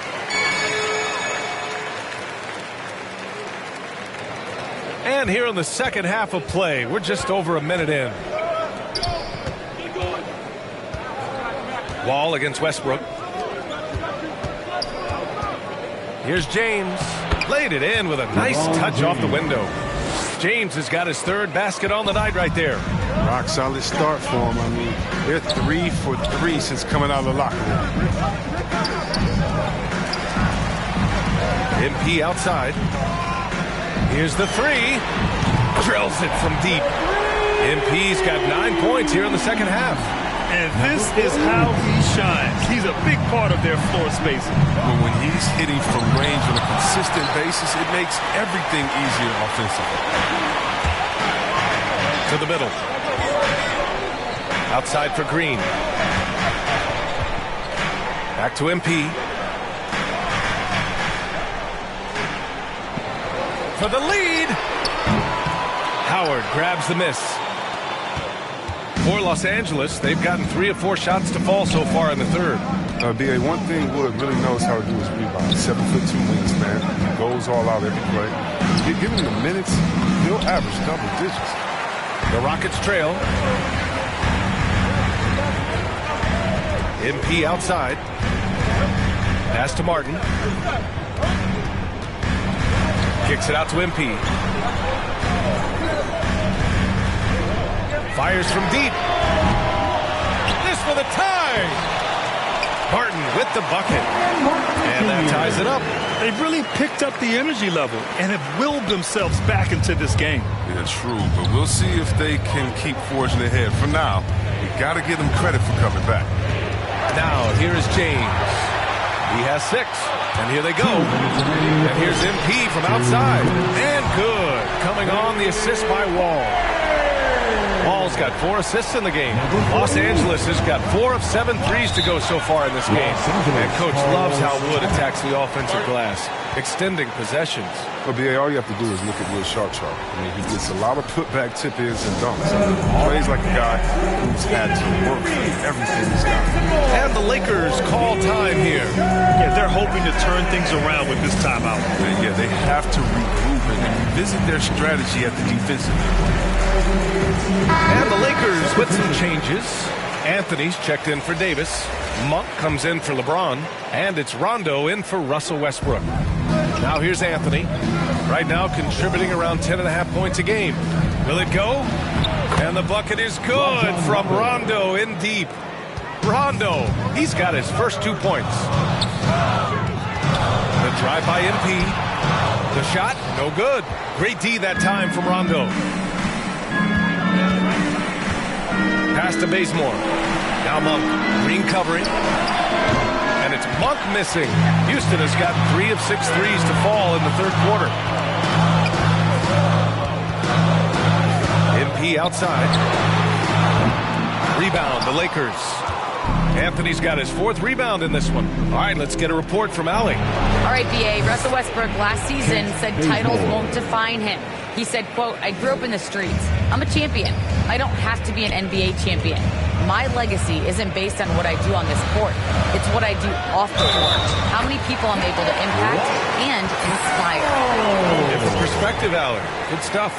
And here in the second half of play, we're just over a minute in. Wall against Westbrook. Here's James. Laid it in with a nice touch off the window. James has got his third basket on the night right there. Rock solid start for him. I mean, they're 3 for 3 since coming out of the locker room. MP outside. Here's the 3. Drills it from deep. MP's got 9 points here in the second half. And this is how he shines. He's a big part of their floor spacing. But when he's hitting from range on a consistent basis, it makes everything easier offensively. To the middle. Outside for Green. Back to MP. For the lead. Howard grabs the miss. For Los Angeles, they've gotten 3 of 4 shots to fall so far in the third. BA, one thing Wood really knows how to do is rebound. 7'2" wingspan. He goes all out every play. Give him the minutes, he'll average double digits. The Rockets trail. MP outside. Pass to Martin. Kicks it out to MP. Fires from deep. This for the tie. Martin with the bucket. And that ties it up. They've really picked up the energy level and have willed themselves back into this game. Yeah, true. But we'll see if they can keep forging ahead. For now, we got to give them credit for coming back. Now, here is James. He has 6. And here they go. And here's MP from outside. And good. Coming on the assist by Wall. Wall's got 4 assists in the game. Los Angeles has got 4 of 7 threes to go so far in this game. And Coach loves how Wood attacks the offensive glass, extending possessions. Well, BA, all you have to do is look at Wood's shot chart. I mean, he gets a lot of putback tip-ins and dunks. Plays like a guy who's had to work for everything he's got. And the Lakers call time here. Yeah, they're hoping to turn things around with this timeout. Yeah, they have to regroup and revisit their strategy at the defensive end. And the Lakers with some changes. Anthony's checked in for Davis. Monk comes in for LeBron. And it's Rondo in for Russell Westbrook. Now here's Anthony. Right now contributing around 10.5 points a game. Will it go? And the bucket is good from Rondo in deep. Rondo, he's got his first 2 points. The drive by MP. The shot, no good. Great D that time from Rondo. Pass to Bazemore. Now Monk. Green covering. And it's Monk missing. Houston has got 3 of 6 threes to fall in the third quarter. MP outside. Rebound, the Lakers. Anthony's got his 4th rebound in this one. All right, let's get a report from Allie. All right, BA. Russell Westbrook last season said titles won't define him. He said, quote, I grew up in the streets. I'm a champion. I don't have to be an NBA champion. My legacy isn't based on what I do on this court. It's what I do off the court. How many people I'm able to impact and inspire. Different perspective, Allie. Good stuff.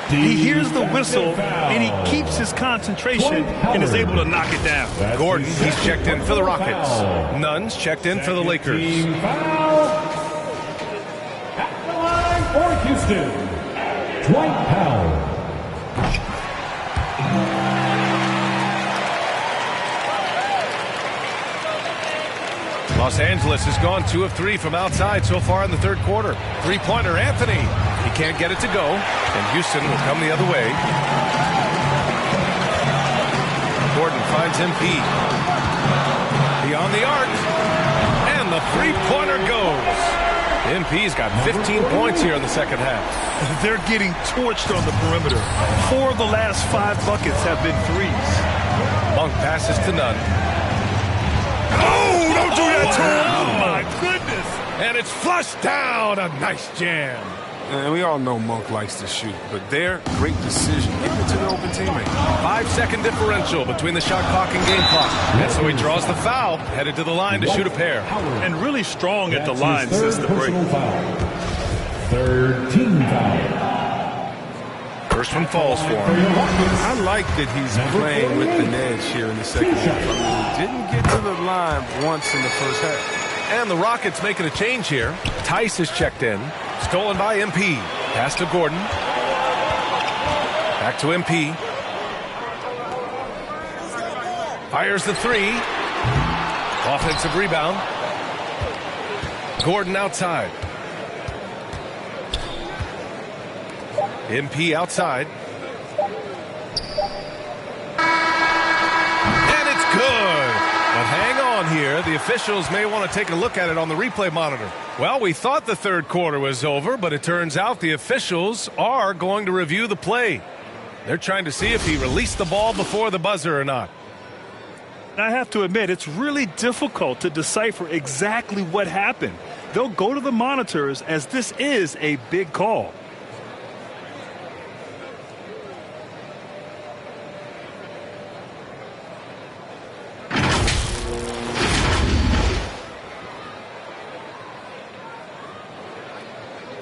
He hears the whistle, and he keeps his concentration and is able to knock it down. Gordon, he's checked in for the Rockets. Nunn's checked in for the Lakers. At the line for Houston, Dwight Powell. Los Angeles has gone 2 of 3 from outside so far in the third quarter. Three-pointer, Anthony. He can't get it to go, and Houston will come the other way. Gordon finds MP. Beyond the arc, and the three-pointer goes. MP's got 15 points here in the second half. They're getting torched on the perimeter. 4 of the last 5 buckets have been threes. Monk passes to Nunn. Oh, don't do that to him. Oh, my goodness. And it's flushed down. A nice jam. And we all know Monk likes to shoot, but their great decision, give it to the open teammate. 5-second differential between the shot clock and game clock. And so he draws the foul, headed to the line to shoot a pair. And really strong at the line since the break. Third team foul. First one falls for him. I like that he's playing with the edge here in the second half. I mean, he didn't get to the line once in the first half. And the Rockets making a change here. Tice is checked in. Stolen by MP. Pass to Gordon. Back to MP. Fires the three. Offensive rebound. Gordon outside. MP outside. And it's good. But hang on here. The officials may want to take a look at it on the replay monitor. Well, we thought the third quarter was over, but it turns out the officials are going to review the play. They're trying to see if he released the ball before the buzzer or not. I have to admit, it's really difficult to decipher exactly what happened. They'll go to the monitors as this is a big call.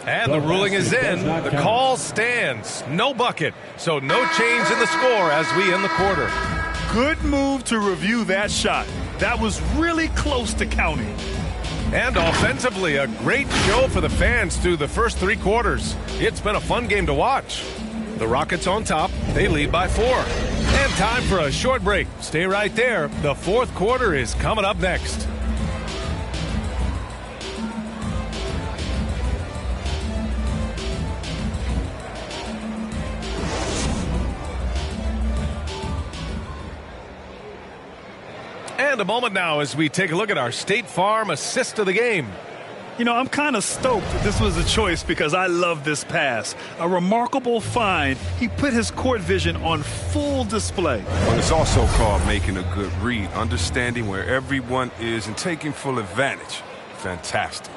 And the ruling is in. The call stands. No bucket. So no change in the score as we end the quarter. Good move to review that shot. That was really close to counting. And offensively, a great show for the fans through the first 3 quarters. It's been a fun game to watch. The Rockets on top. They lead by 4. And time for a short break. Stay right there. The fourth quarter is coming up next. And a moment now as we take a look at our State Farm assist of the game. You know, I'm kind of stoked that this was a choice because I love this pass. A remarkable find. He put his court vision on full display. Well, it's also called making a good read, understanding where everyone is and taking full advantage. Fantastic.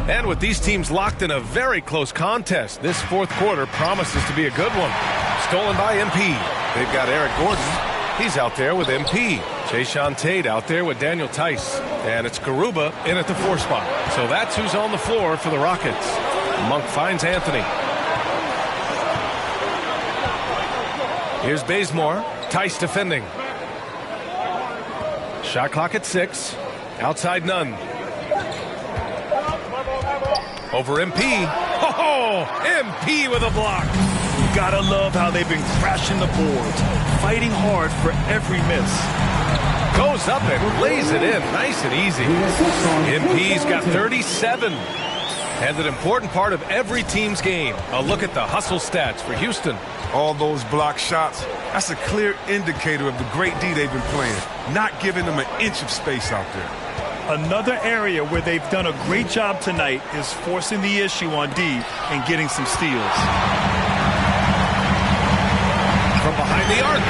And with these teams locked in a very close contest, this fourth quarter promises to be a good one. Stolen by MP. They've got Eric Gordon. He's out there with MP. Jayshawn Tate out there with Daniel Tice. And it's Garuba in at the 4 spot. So that's who's on the floor for the Rockets. Monk finds Anthony. Here's Bazemore. Tice defending. Shot clock at 6. Outside Nunn. Over MP. Oh, MP with a block. You gotta love how they've been crashing the boards, fighting hard for every miss. Goes up and lays it in, nice and easy. MP's got 37. And an important part of every team's game. A look at the hustle stats for Houston. All those block shots, that's a clear indicator of the great D they've been playing. Not giving them an inch of space out there. Another area where they've done a great job tonight is forcing the issue on D and getting some steals. From behind the arc,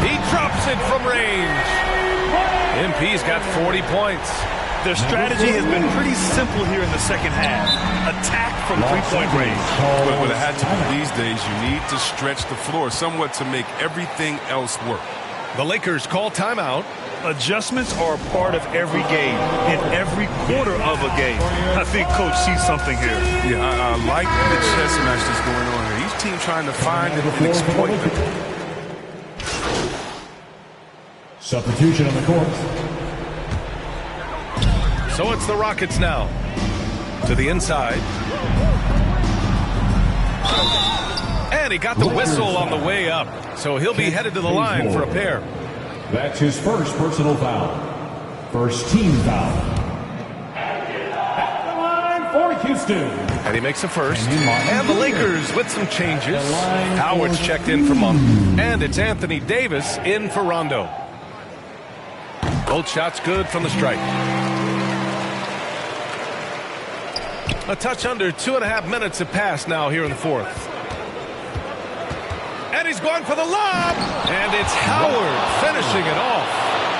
he drops it from range. MP's got 40 points. Their strategy has been pretty simple here in the second half. Attack from three-point range. But what it had to be these days, you need to stretch the floor somewhat to make everything else work. The Lakers call timeout. Adjustments are a part of every game, in every quarter of a game. I think Coach sees something here. Yeah, I like the chess match that's going on here. Each team trying to find it and exploit it. Substitution on the court. So it's the Rockets now. To the inside. And he got the whistle on the way up. So he'll be headed to the line for a pair. That's his first personal foul. First team foul. At the line for Houston. And he makes a first. And the Lakers with some changes. Howard's checked in for Monk. And it's Anthony Davis in for Rondo. Both shots good from the stripe. A touch under 2.5 minutes have passed now here in the fourth. And he's going for the lob. And it's Howard finishing it off.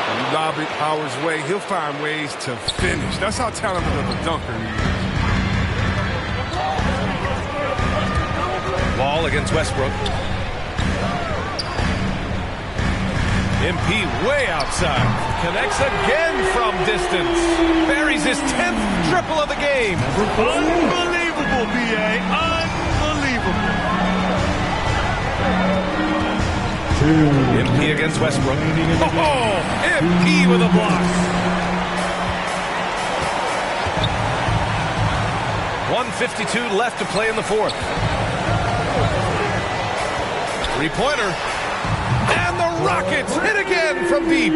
When you lob it Howard's way, he'll find ways to finish. That's how talented of a dunker he is. Ball against Westbrook. MP way outside. Connects again from distance. Buries his 10th triple of the game. Unbelievable, B.A. Unbelievable. MP against Westbrook. Oh, MP with a block. 1:52 left to play in the fourth. Three-pointer. And the Rockets hit again from deep.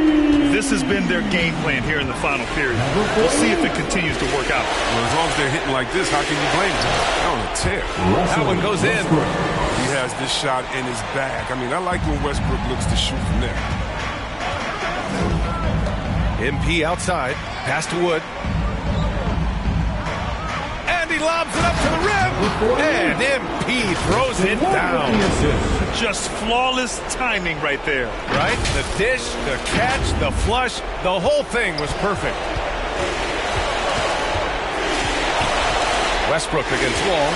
This has been their game plan here in the final period. We'll see if it continues to work out. Well, as long as they're hitting like this, how can you blame them? They're on a tear. That one goes in. He has this shot in his bag. I mean, I like when Westbrook looks to shoot from there. MP outside. Pass to Wood. And he lobs it up to the rim. And MP throws it down. Just flawless timing right there. Right? The dish, the catch, the flush, the whole thing was perfect. Westbrook against Wall.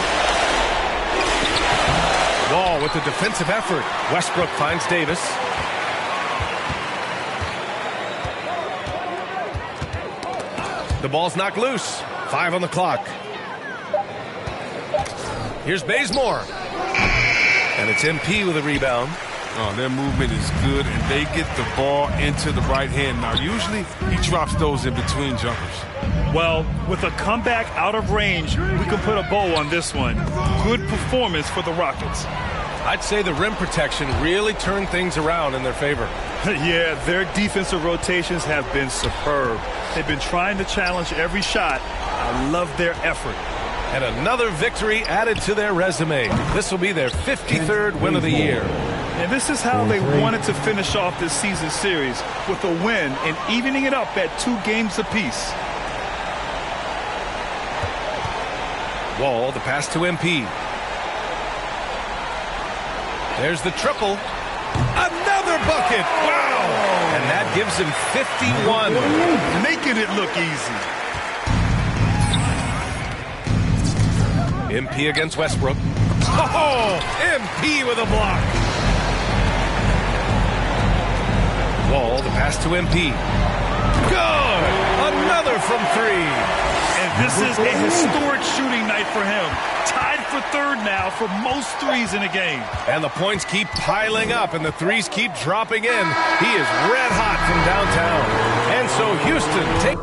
Wall with the defensive effort. Westbrook finds Davis. The ball's knocked loose. 5 on the clock. Here's Bazemore. And it's MP with a rebound. Oh, their movement is good, and they get the ball into the right hand. Now, usually he drops those in between jumpers. Well, with a comeback out of range, we can put a bow on this one. Good performance for the Rockets. I'd say the rim protection really turned things around in their favor. Yeah, their defensive rotations have been superb. They've been trying to challenge every shot. I love their effort. And another victory added to their resume. This will be their 53rd win of the year. And this is how they wanted to finish off this season series, with a win and evening it up at 2 games apiece. Wall, the pass to MP. There's the triple. Another bucket. Wow. And that gives him 51. Making it look easy. MP against Westbrook. Oh, MP with a block. Wall, the pass to MP. Good. Another from 3. And this is a historic shooting night for him. Tied for 3rd now for most threes in a game. And the points keep piling up and the threes keep dropping in. He is red hot from downtown. And so Houston takes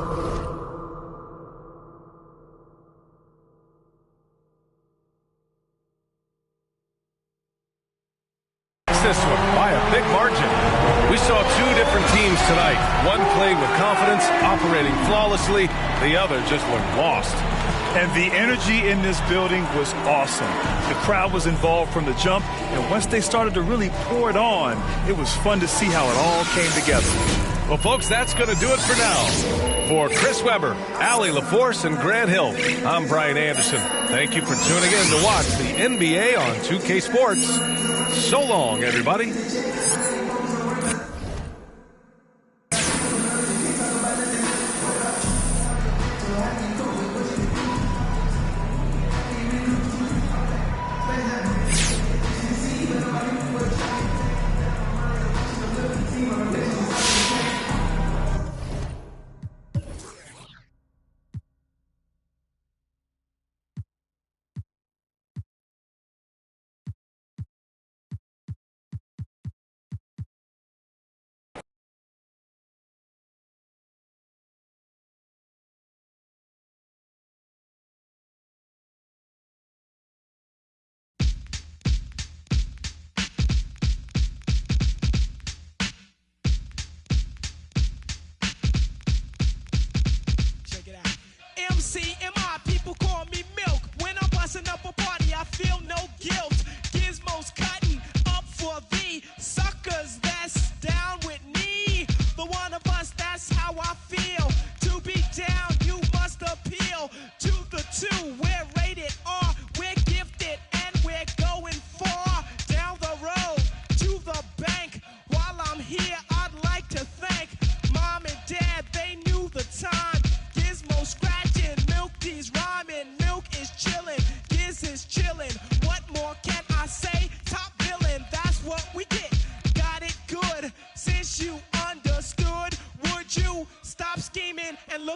this one by a big margin. We saw 2 different teams tonight. One played with confidence, operating flawlessly. The other just looked lost. And the energy in this building was awesome. The crowd was involved from the jump, and once they started to really pour it on, it was fun to see how it all came together. Well, folks, that's going to do it for now. For Chris Webber, Allie LaForce, and Grant Hill, I'm Brian Anderson. Thank you for tuning in to watch the NBA on 2K Sports. So long, everybody.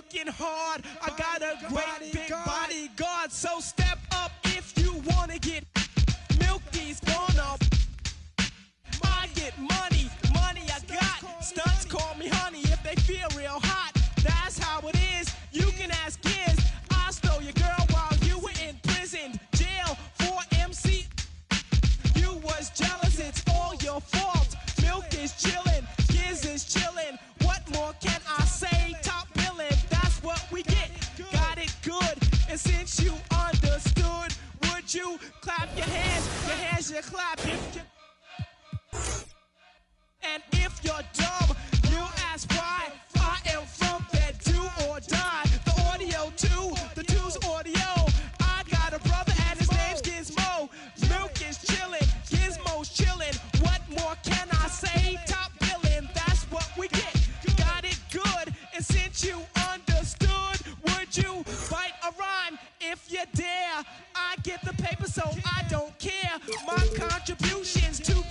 working hard. I got a great big bodyguard, so step up if you wanna get Milky's gonna. I get money I got. Stunts call me honey if they feel real hot. That's how it is. You can ask Giz. I stole your girl while you were in prison. Jail for MC. You was jealous, it's all your fault. Milk is chillin', Giz is chillin'. What more can I say? Top billin', that's what we get. Got it good, and since you understood, would you clap your hands? Your hands you clap if you. And if you're dumb, you ask why. I am from bed, do or die. The audio too, the two's audio. I got a brother and his name's Gizmo. Milk is chillin', Gizmo's chillin'. What more can I say? Top billin', that's what we get. Got it good, and since you understood, would you bite a rhyme if you dare? I get the paper, so I don't care. My contributions to